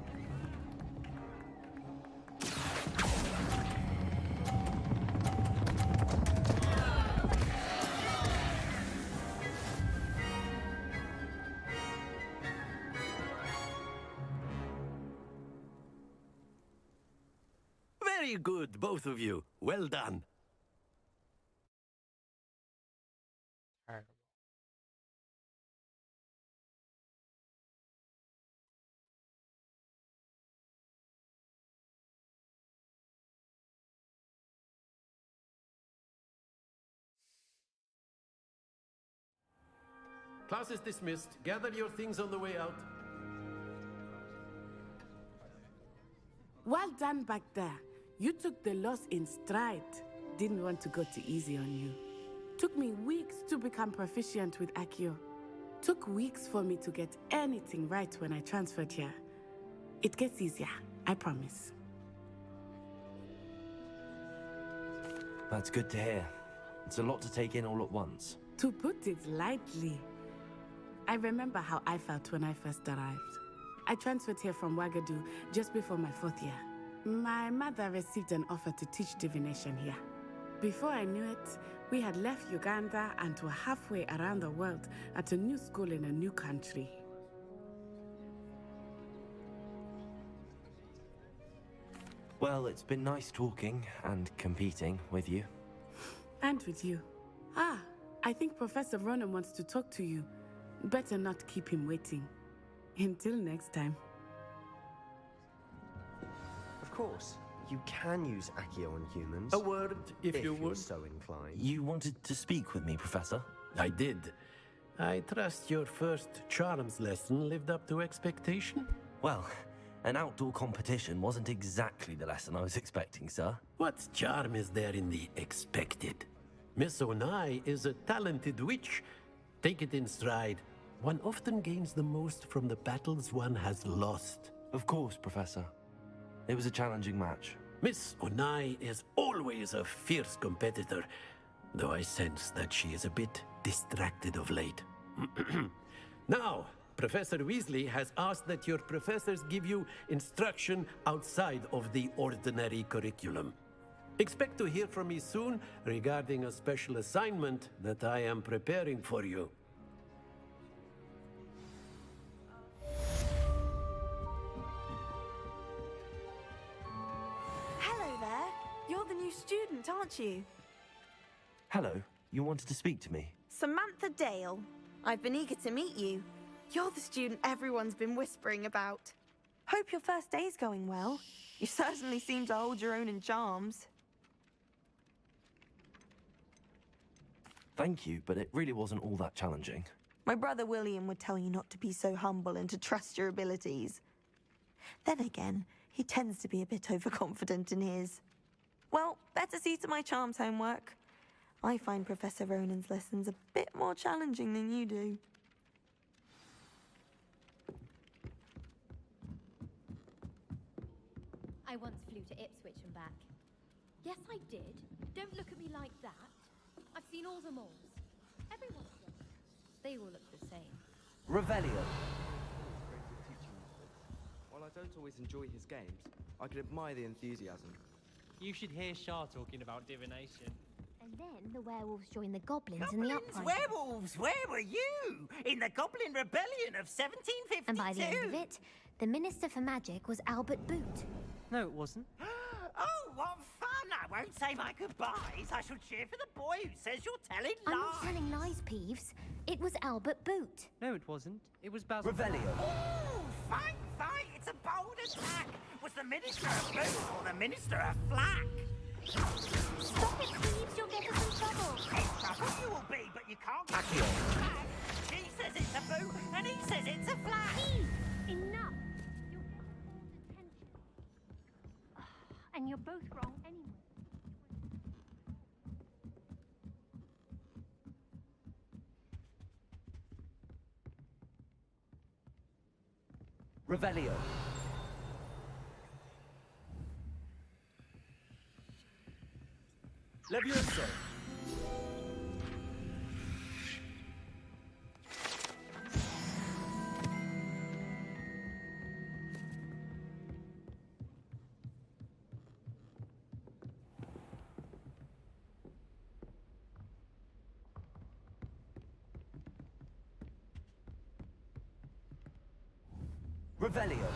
Very good, both of you. Well done. Terrible. Class is dismissed. Gather your things on the way out. Well done back there. You took the loss in stride. Didn't want to go too easy on you. Took me weeks to become proficient with Accio. Took weeks for me to get anything right when I transferred here. It gets easier, I promise. That's good to hear. It's a lot to take in all at once. To put it lightly, I remember how I felt when I first arrived. I transferred here from Wagadu just before my 4th year. My mother received an offer to teach divination here. Before I knew it, we had left Uganda and were halfway around the world at a new school in a new country. Well, it's been nice talking and competing with you. And with you. Ah, I think Professor Ronan wants to talk to you. Better not keep him waiting. Until next time. Of course, you can use Accio on humans. A word, if you you're would. so inclined. You wanted to speak with me, Professor? I did. I trust your first charms lesson lived up to expectation? Well, an outdoor competition wasn't exactly the lesson I was expecting, sir. What charm is there in the expected? Miss Onai is a talented witch. Take it in stride. One often gains the most from the battles one has lost. Of course, Professor. It was a challenging match. Miss Onai is always a fierce competitor, though I sense that she is a bit distracted of late. Now, Professor Weasley has asked that your professors give you instruction outside of the ordinary curriculum. Expect to hear from me soon regarding a special assignment that I am preparing for you. Hello there. You're the new student, aren't you? Hello, you wanted to speak to me? Samantha Dale. I've been eager to meet you. You're the student everyone's been whispering about. Hope your first day's going well. You certainly seem to hold your own in charms. Thank you, but it really wasn't all that challenging. My brother William would tell you not to be so humble and to trust your abilities. Then again, he tends to be a bit overconfident in his. Well, better see to my charms homework. I find Professor Ronan's lessons a bit more challenging than you do. I once flew to Ipswich and back. Yes, I did. Don't look at me like that. I've seen all the malls. Everyone's different. They all look the same. Revelio. While I don't always enjoy his games, I can admire the enthusiasm. You should hear Shah talking about divination. And then the werewolves joined the goblins in the uprising. Werewolves, where were you? In the Goblin Rebellion of 1752? And by the end of it, the Minister for Magic was Albert Boot. No, it wasn't. Oh, what fun! I won't say my goodbyes. I shall cheer for the boy who says you're telling I'm lies. not telling lies, Peeves. It was Albert Boot. No, it wasn't. It was Basil. Revelio. Ooh, fight, fight! It's a bold attack. Was the Minister of Boot or the Minister of Flack? Stop it, Peeves. You'll get us in trouble. In trouble you will be, but you can't get me a flag. She says it's a boot, and he says it's a flag. Peeves, enough. You'll get us all detention. And you're both wrong anyway. Revelio. Levioso. Revelio.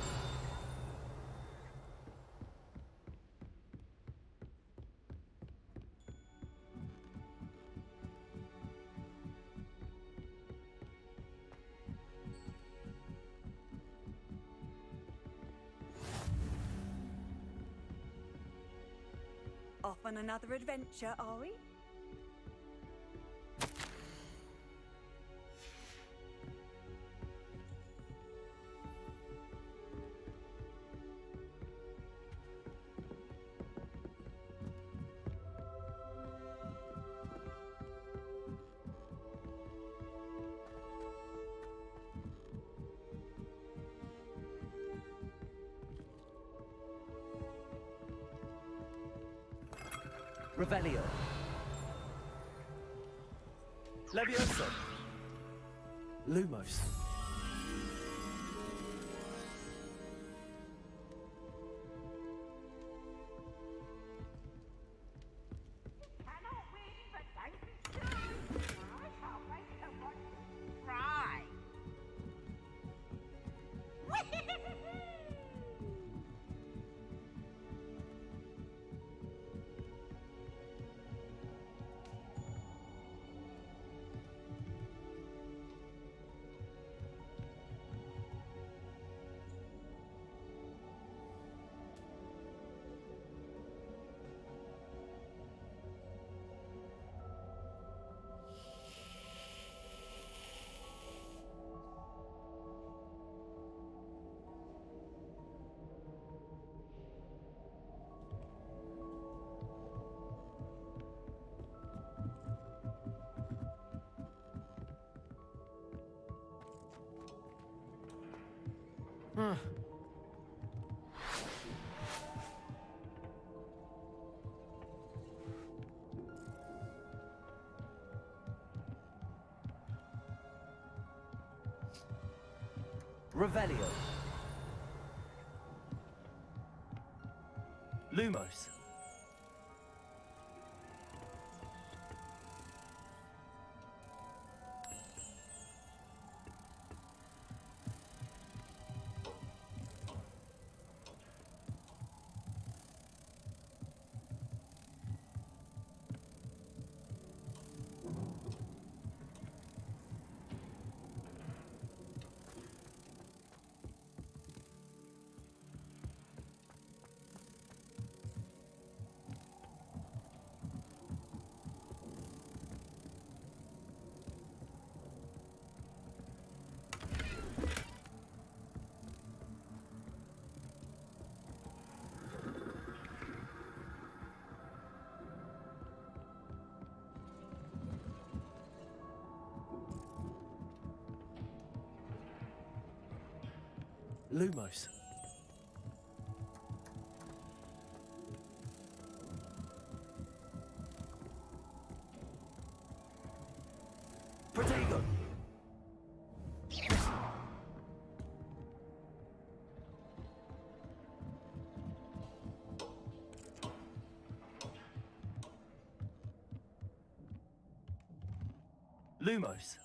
Off on another adventure, are we? Revelio. Levioso. Lumos. Revelio. Lumos. Lumos. Protego. Lumos.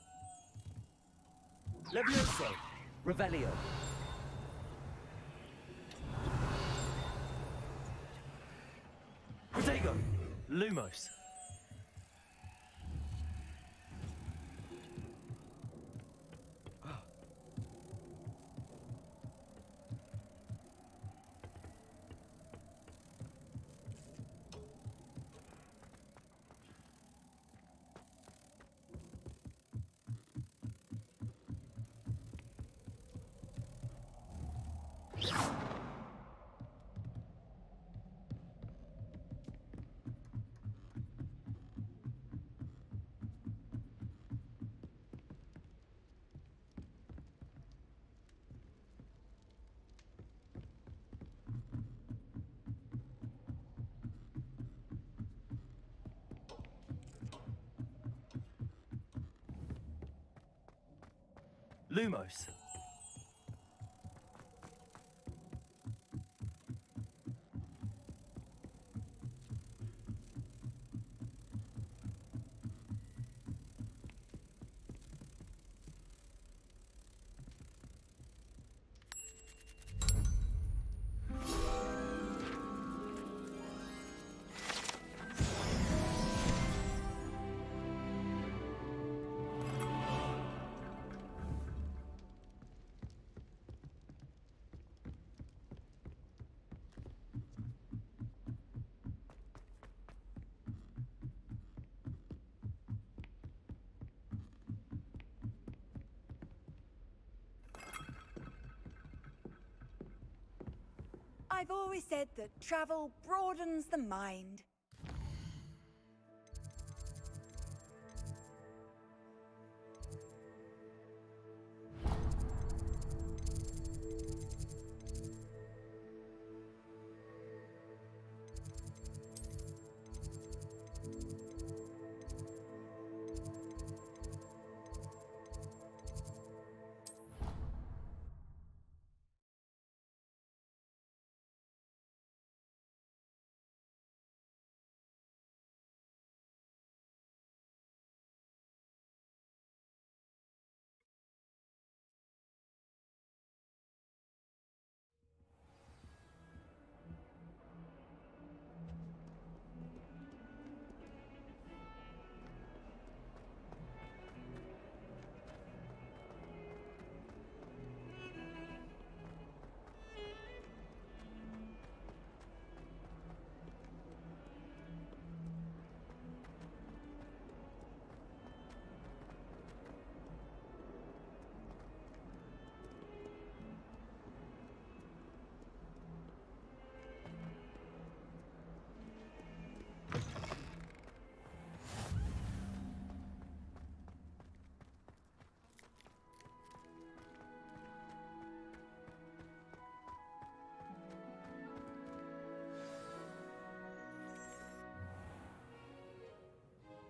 Levioso. Revelio. Protego. Lumos. Lumos. I've always said that travel broadens the mind.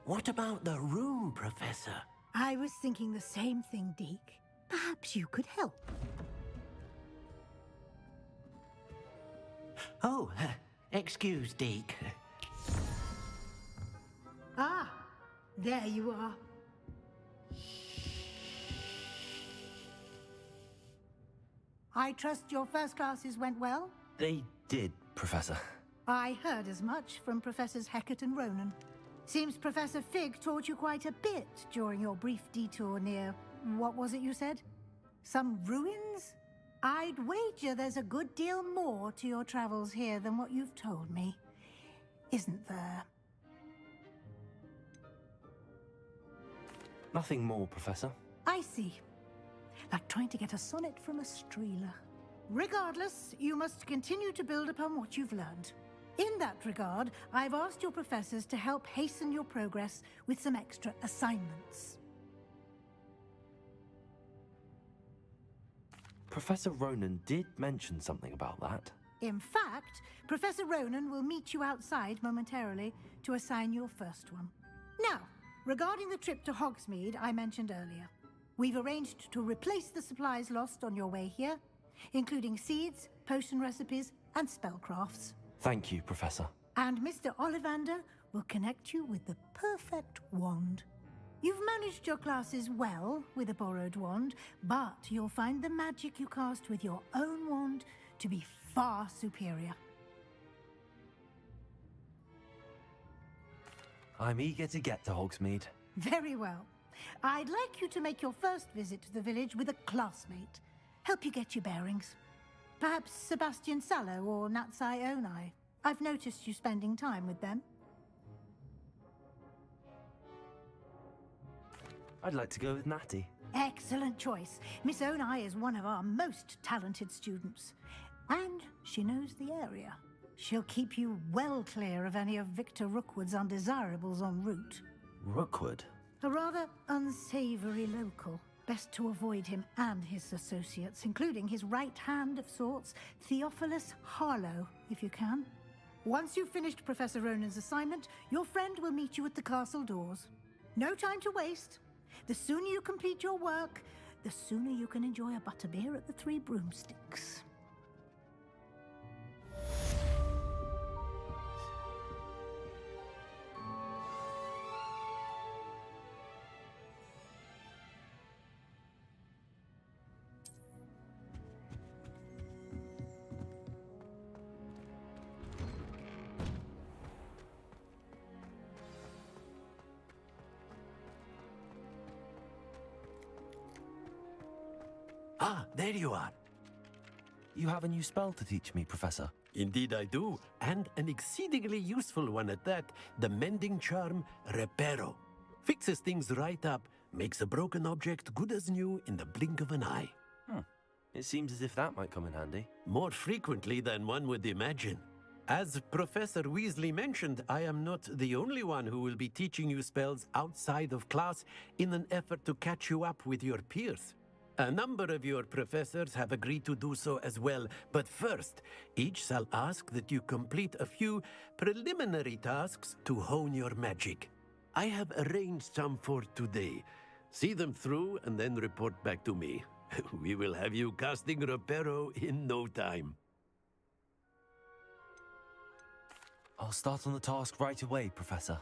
What about the room, Professor? I was thinking the same thing, Deke. Perhaps you could help. Oh, excuse, Deke. Ah, there you are. I trust your first classes went well? They did, Professor. I heard as much from Professors Hecat and Ronan. Seems Professor Fig taught you quite a bit during your brief detour near... what was it you said? Some ruins? I'd wager there's a good deal more to your travels here than what you've told me. Isn't there? Nothing more, Professor. I see. Like trying to get a sonnet from a streeler. Regardless, you must continue to build upon what you've learned. In that regard, I've asked your professors to help hasten your progress with some extra assignments. Professor Ronan did mention something about that. In fact, Professor Ronan will meet you outside momentarily to assign your first one. Now, regarding the trip to Hogsmeade I mentioned earlier, we've arranged to replace the supplies lost on your way here, including seeds, potion recipes, and spellcrafts. Thank you, Professor. And Mr. Ollivander will connect you with the perfect wand. You've managed your classes well with a borrowed wand, but you'll find the magic you cast with your own wand to be far superior. I'm eager to get to Hogsmeade. Very well. I'd like you to make your first visit to the village with a classmate. Help you get your bearings. Perhaps Sebastian Sallow or Natsai Onai. I've noticed you spending time with them. I'd like to go with Natty. Excellent choice. Miss Onai is one of our most talented students. And she knows the area. She'll keep you well clear of any of Victor Rookwood's undesirables en route. Rookwood? A rather unsavory local. Best to avoid him and his associates, including his right hand of sorts, Theophilus Harlow, if you can. Once you've finished Professor Ronan's assignment, your friend will meet you at the castle doors. No time to waste. The sooner you complete your work, the sooner you can enjoy a butterbeer at the Three Broomsticks. Ah, there you are. You have a new spell to teach me, Professor. Indeed I do, and an exceedingly useful one at that, the mending charm Reparo. Fixes things right up, makes a broken object good as new in the blink of an eye. It seems as if that might come in handy. More frequently than one would imagine. As Professor Weasley mentioned, I am not the only one who will be teaching you spells outside of class in an effort to catch you up with your peers. A number of your professors have agreed to do so as well, but first, each shall ask that you complete a few preliminary tasks to hone your magic. I have arranged some for today. See them through and then report back to me. We will have you casting Reparo in no time. I'll start on the task right away, Professor.